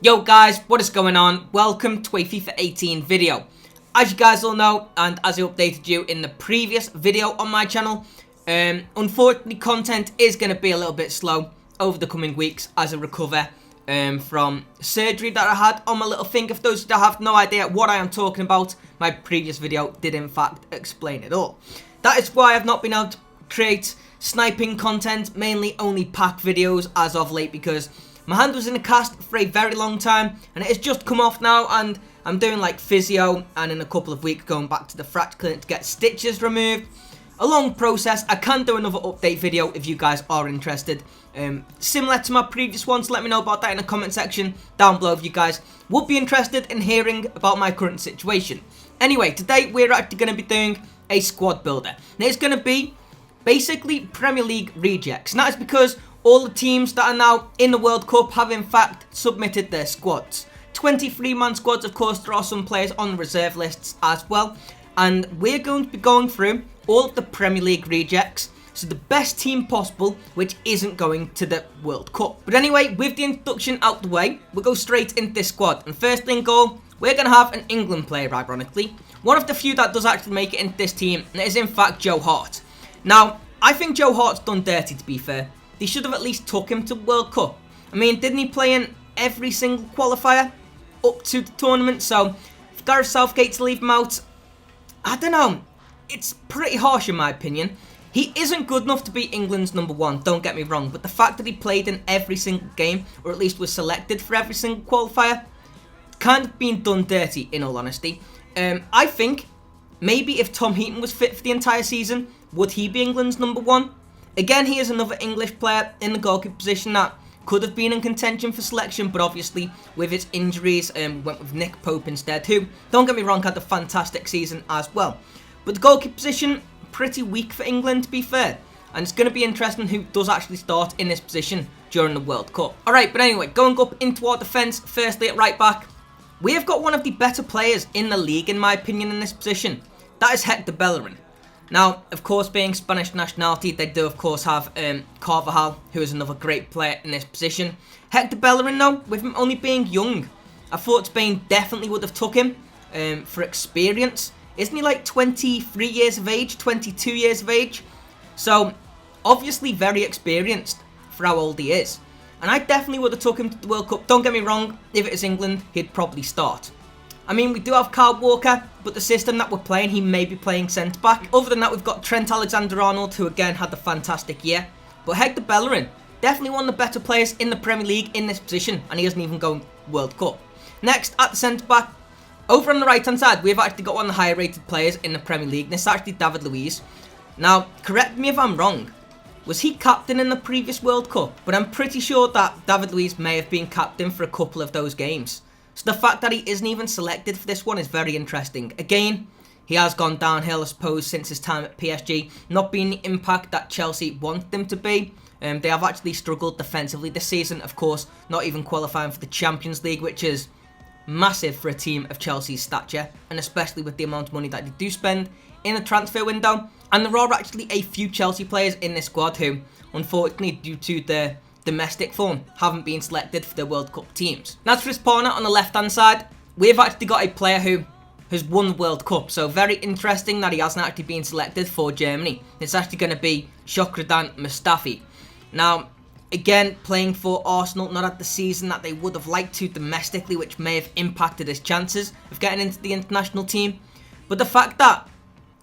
Yo guys, what is going on? Welcome to a FIFA 18 video. As you guys all know, and as I updated you in the previous video on my channel, unfortunately content is going to be a little bit slow over the coming weeks as I recover from surgery that I had on my little finger. For those that have no idea what I am talking about, my previous video did in fact explain it all. That is why I've not been able to create sniping content, mainly only pack videos as of late, because my hand was in a cast for a very long time and it has just come off now, and I'm doing like physio and in a couple of weeks going back to the fracture clinic to get stitches removed. A long process. I can do another update video if you guys are interested. Similar to my previous ones, let me know about that in the comment section down below if you guys would be interested in hearing about my current situation. Anyway, today we're actually going to be doing a squad builder. Now it's going to be basically Premier League rejects. And that is because all the teams that are now in the World Cup have in fact submitted their squads. 23-man squads, of course. There are some players on the reserve lists as well. And we're going to be going through all of the Premier League rejects. So the best team possible, which isn't going to the World Cup. But anyway, with the introduction out the way, we'll go straight into this squad. And first in goal, we're going to have an England player, ironically. One of the few that does actually make it into this team, and it is in fact Joe Hart. Now, I think Joe Hart's done dirty, to be fair. They should have at least took him to World Cup. I mean, didn't he play in every single qualifier up to the tournament? So, if Gareth Southgate's leave him out, I don't know. It's pretty harsh in my opinion. He isn't good enough to be England's #1, don't get me wrong. But the fact that he played in every single game, or at least was selected for every single qualifier, kind of being done dirty, in all honesty. I think maybe if Tom Heaton was fit for the entire season, would he be England's #1? Again, he is another English player in the goalkeeper position that could have been in contention for selection, but obviously with his injuries, went with Nick Pope instead, who, don't get me wrong, had a fantastic season as well. But the goalkeeper position, pretty weak for England, to be fair. And it's going to be interesting who does actually start in this position during the World Cup. Alright, but anyway, going up into our defence, firstly at right back, we have got one of the better players in the league, in my opinion, in this position. That is Hector Bellerin. Now, of course, being Spanish nationality, they do, of course, have Carvajal, who is another great player in this position. Hector Bellerin, though, with him only being young, I thought Spain definitely would have took him for experience. Isn't he like 23 years of age, 22 years of age? So, obviously very experienced for how old he is. And I definitely would have took him to the World Cup. Don't get me wrong, if it is England, he'd probably start. I mean, we do have Kyle Walker, but the system that we're playing, he may be playing centre-back. Other than that, we've got Trent Alexander-Arnold, who again had a fantastic year. But Hector Bellerin, definitely one of the better players in the Premier League in this position, and he isn't even going World Cup. Next, at the centre-back, over on the right-hand side, we've actually got one of the higher-rated players in the Premier League, and it's actually David Luiz. Now, correct me if I'm wrong, was he captain in the previous World Cup? But I'm pretty sure that David Luiz may have been captain for a couple of those games. So the fact that he isn't even selected for this one is very interesting. Again, he has gone downhill, I suppose, since his time at PSG. Not being the impact that Chelsea wanted him to be. They have actually struggled defensively this season. Of course, not even qualifying for the Champions League, which is massive for a team of Chelsea's stature. And especially with the amount of money that they do spend in a transfer window. And there are actually a few Chelsea players in this squad who, unfortunately, due to their domestic form, haven't been selected for their World Cup teams. Now, for his partner on the left-hand side, we've actually got a player who has won the World Cup. So very interesting that he hasn't actually been selected for Germany. It's actually going to be Showdown Mustafi. Now, again, playing for Arsenal, not at the season that they would have liked to domestically, which may have impacted his chances of getting into the international team. But the fact that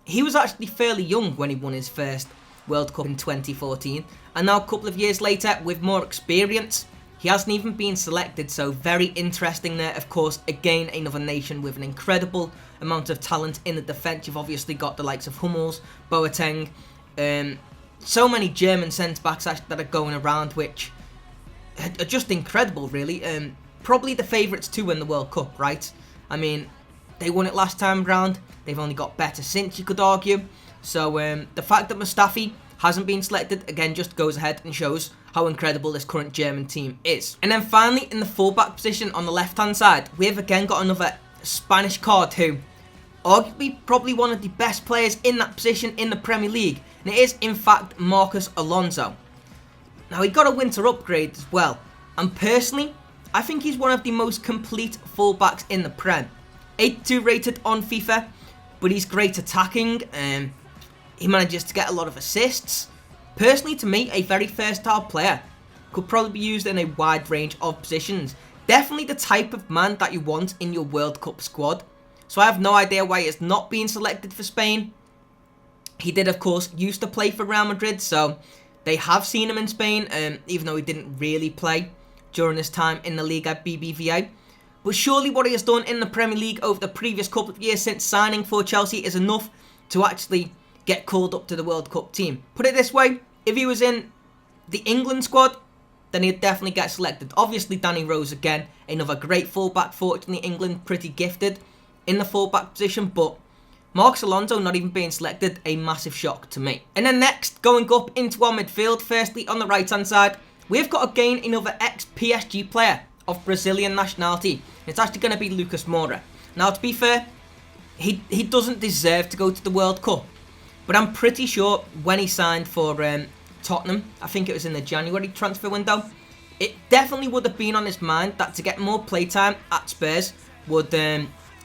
he was actually fairly young when he won his first World Cup in 2014, and now a couple of years later with more experience, he hasn't even been selected. So very interesting there. Of course, again, another nation with an incredible amount of talent in the defence. You've obviously got the likes of Hummels, Boateng, so many German centre-backs that are going around, which are just incredible, really. Probably the favourites to win the World Cup, right? I mean, they won it last time round. They've only got better since, you could argue. So the fact that Mustafi hasn't been selected, again, just goes ahead and shows how incredible this current German team is. And then finally, in the fullback position on the left-hand side, we've again got another Spanish card who, arguably, probably one of the best players in that position in the Premier League. And it is, in fact, Marcos Alonso. Now, he got a winter upgrade as well. And personally, I think he's one of the most complete fullbacks in the Prem. 82 rated on FIFA, but he's great attacking. He manages to get a lot of assists. Personally, to me, a very versatile player. Could probably be used in a wide range of positions. Definitely the type of man that you want in your World Cup squad. So I have no idea why he's not being selected for Spain. He did, of course, used to play for Real Madrid, so they have seen him in Spain, even though he didn't really play during his time in the league at BBVA. But surely what he has done in the Premier League over the previous couple of years since signing for Chelsea is enough to actually get called up to the World Cup team. Put it this way, if he was in the England squad, then he'd definitely get selected. Obviously, Danny Rose again, another great fullback. Fortunately, England pretty gifted in the fullback position, but Marcos Alonso not even being selected, a massive shock to me. And then next, going up into our midfield, firstly on the right-hand side, we've got again another ex-PSG player of Brazilian nationality. It's actually going to be Lucas Moura. Now, to be fair, he doesn't deserve to go to the World Cup, but I'm pretty sure when he signed for Tottenham, I think it was in the January transfer window, it definitely would have been on his mind that to get more playtime at Spurs would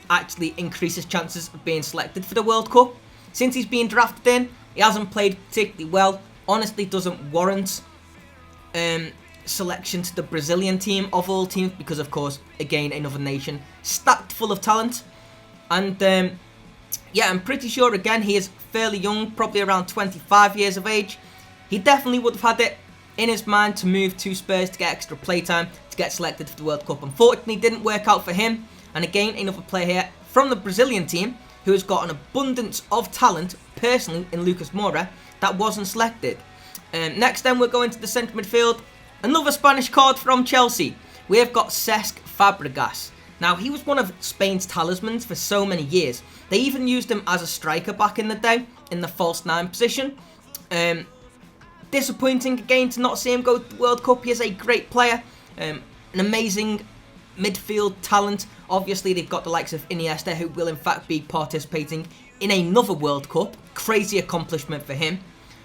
actually increase his chances of being selected for the World Cup. Since he's been drafted in, he hasn't played particularly well. Honestly, doesn't warrant selection to the Brazilian team of all teams because, of course, again, another nation stacked full of talent. And yeah, I'm pretty sure, again, he is fairly young, probably around 25 years of age. He definitely would have had it in his mind to move to Spurs to get extra playtime, to get selected for the World Cup. Unfortunately, it didn't work out for him. And again, another player here from the Brazilian team who has got an abundance of talent, personally, in Lucas Moura, that wasn't selected. Next then, we're going to the centre midfield. Another Spanish card from Chelsea. We have got Cesc Fabregas. Now, he was one of Spain's talismans for so many years. They even used him as a striker back in the day, in the false 9 position. Disappointing again to not see him go to the World Cup. He is a great player, an amazing midfield talent. Obviously, they've got the likes of Iniesta, who will in fact be participating in another World Cup. Crazy accomplishment for him.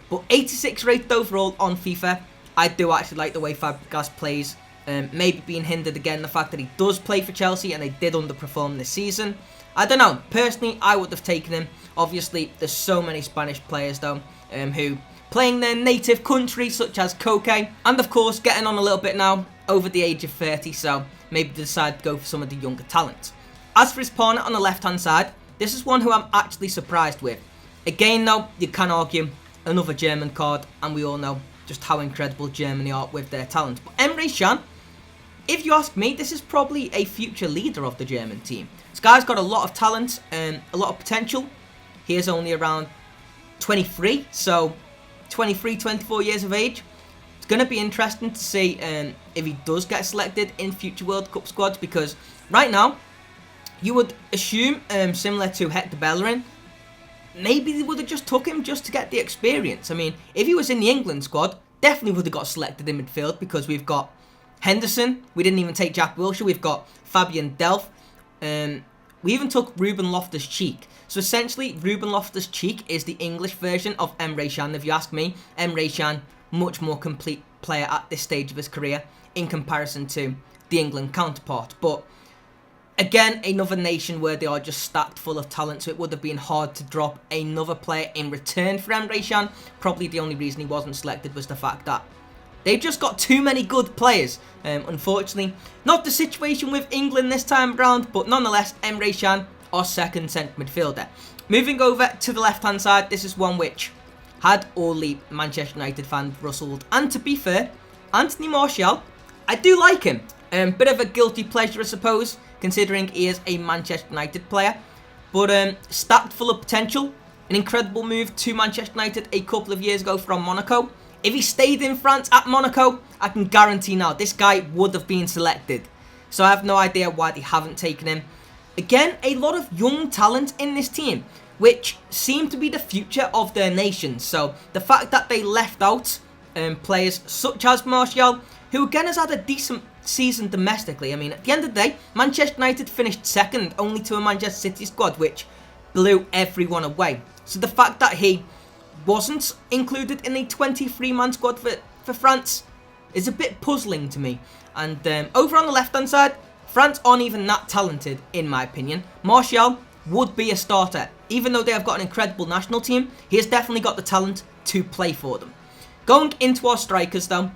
But 86 rated overall on FIFA. I do actually like the way Fabregas plays. Maybe being hindered again the fact that he does play for Chelsea and they did underperform this season. I don't know. Personally, I would have taken him. Obviously, there's so many Spanish players though who playing their native country, such as Qutee, and of course getting on a little bit now, over the age of 30, so maybe decide to go for some of the younger talent. As for his partner on the left-hand side, this is one who I'm actually surprised with. Again though, you can argue another German card, and we all know just how incredible Germany are with their talent. But Emre Can, if you ask me, this is probably a future leader of the German team. This guy's got a lot of talent and a lot of potential. He is only around 23, so 23, 24 years of age. It's going to be interesting to see if he does get selected in future World Cup squads, because right now, you would assume, similar to Hector Bellerin, maybe they would have just took him just to get the experience. I mean, if he was in the England squad, definitely would have got selected in midfield, because we've got Henderson, we didn't even take Jack Wilshere, we've got Fabian Delph, we even took Ruben Loftus-Cheek. So essentially, Ruben Loftus-Cheek is the English version of Emre Can, if you ask me. Emre Can, much more complete player at this stage of his career in comparison to the England counterpart. But again, another nation where they are just stacked full of talent, so it would have been hard to drop another player in return for Emre Can. Probably the only reason he wasn't selected was the fact that they've just got too many good players. Unfortunately, not the situation with England this time around, but nonetheless, Emre Can, our second centre midfielder. Moving over to the left-hand side, this is one which had all the Manchester United fans rustled. And to be fair, Anthony Martial, I do like him. Bit of a guilty pleasure, I suppose, considering he is a Manchester United player. But stacked full of potential. An incredible move to Manchester United a couple of years ago from Monaco. If he stayed in France at Monaco, I can guarantee now this guy would have been selected. So I have no idea why they haven't taken him. Again, a lot of young talent in this team, which seem to be the future of their nation. So the fact that they left out players such as Martial, who again has had a decent season domestically. I mean, at the end of the day, Manchester United finished second only to a Manchester City squad, which blew everyone away. So the fact that he wasn't included in the 23-man squad for France is a bit puzzling to me. And over on the left-hand side, France aren't even that talented, in my opinion. Martial would be a starter. Even though they have got an incredible national team, he has definitely got the talent to play for them. Going into our strikers, though,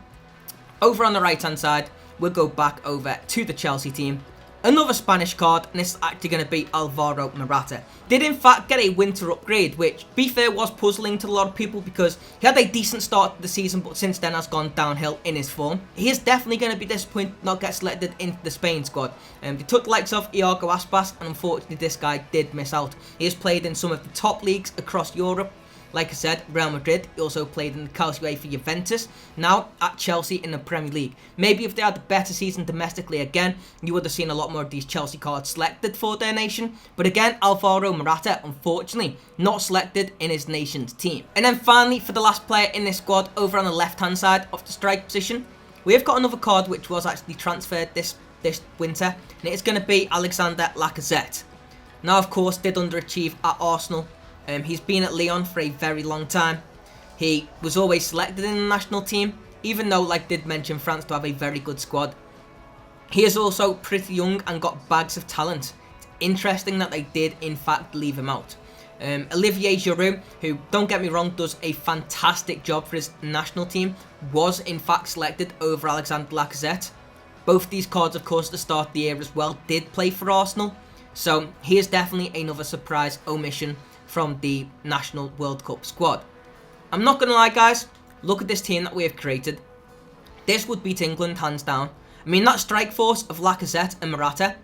over on the right-hand side, we'll go back over to the Chelsea team. Another Spanish card, and it's actually going to be Alvaro Morata. Did in fact get a winter upgrade, which, be fair, was puzzling to a lot of people because he had a decent start to the season, but since then has gone downhill in his form. He is definitely going to be disappointed not get selected into the Spain squad. They took the likes of Iago Aspas, and unfortunately this guy did miss out. He has played in some of the top leagues across Europe. Like I said, Real Madrid. He also played in the Qutee for Juventus. Now at Chelsea in the Premier League. Maybe if they had a better season domestically again, you would have seen a lot more of these Chelsea cards selected for their nation. But again, Alvaro Morata, unfortunately, not selected in his nation's team. And then finally, for the last player in this squad, over on the left-hand side of the strike position, we have got another card which was actually transferred this winter. And it's going to be Alexander Lacazette. Now, of course, did underachieve at Arsenal. He's been at Lyon for a very long time. He was always selected in the national team, even though, like did mention, France to have a very good squad. He is also pretty young and got bags of talent. It's interesting that they did, in fact, leave him out. Olivier Giroud, who, don't get me wrong, does a fantastic job for his national team, was, in fact, selected over Alexander Lacazette. Both of these cards, of course, at the start of the year as well, did play for Arsenal. So, he is definitely another surprise omission from the National World Cup squad. I'm not going to lie, guys. Look at this team that we have created. This would beat England, hands down. I mean, that strike force of Lacazette and Morata,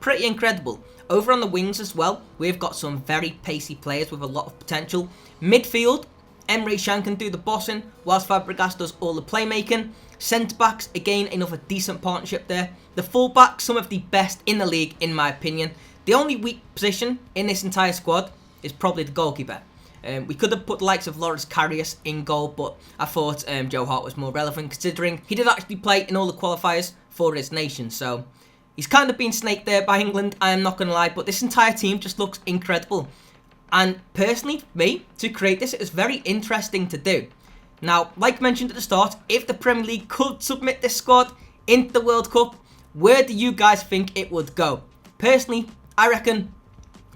pretty incredible. Over on the wings as well, we've got some very pacey players with a lot of potential. Midfield, Emre Can can do the bossing, whilst Fabregas does all the playmaking. Centre-backs, again, another decent partnership there. The full-backs, some of the best in the league, in my opinion. The only weak position in this entire squad is probably the goalkeeper. We could have put the likes of Loris Karius in goal, but I thought Joe Hart was more relevant considering he did actually play in all the qualifiers for his nation. So he's kind of been snaked there by England, I am not going to lie, but this entire team just looks incredible. And personally, for me, to create this, it was very interesting to do. Now, like mentioned at the start, if the Premier League could submit this squad into the World Cup, where do you guys think it would go? Personally, I reckon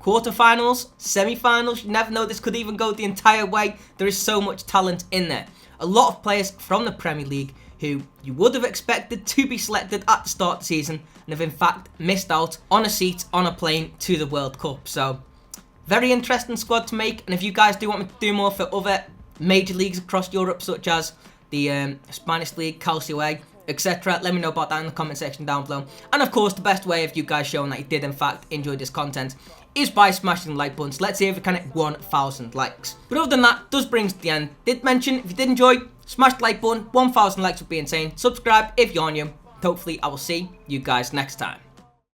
quarterfinals, semi-finals, you never know, this could even go the entire way. There is so much talent in there. A lot of players from the Premier League who you would have expected to be selected at the start of the season and have in fact missed out on a seat on a plane to the World Cup. So, very interesting squad to make, and if you guys do want me to do more for other major leagues across Europe, such as the Spanish League, Qutee, etc., let me know about that in the comment section down below. And of course, the best way of you guys showing that you did in fact enjoy this content is by smashing the like button. So let's see if we can hit 1,000 likes. But other than that, does bring us to the end. Did mention, if you did enjoy, smash the like button. 1,000 likes would be insane. Subscribe if you're new. Hopefully, I will see you guys next time.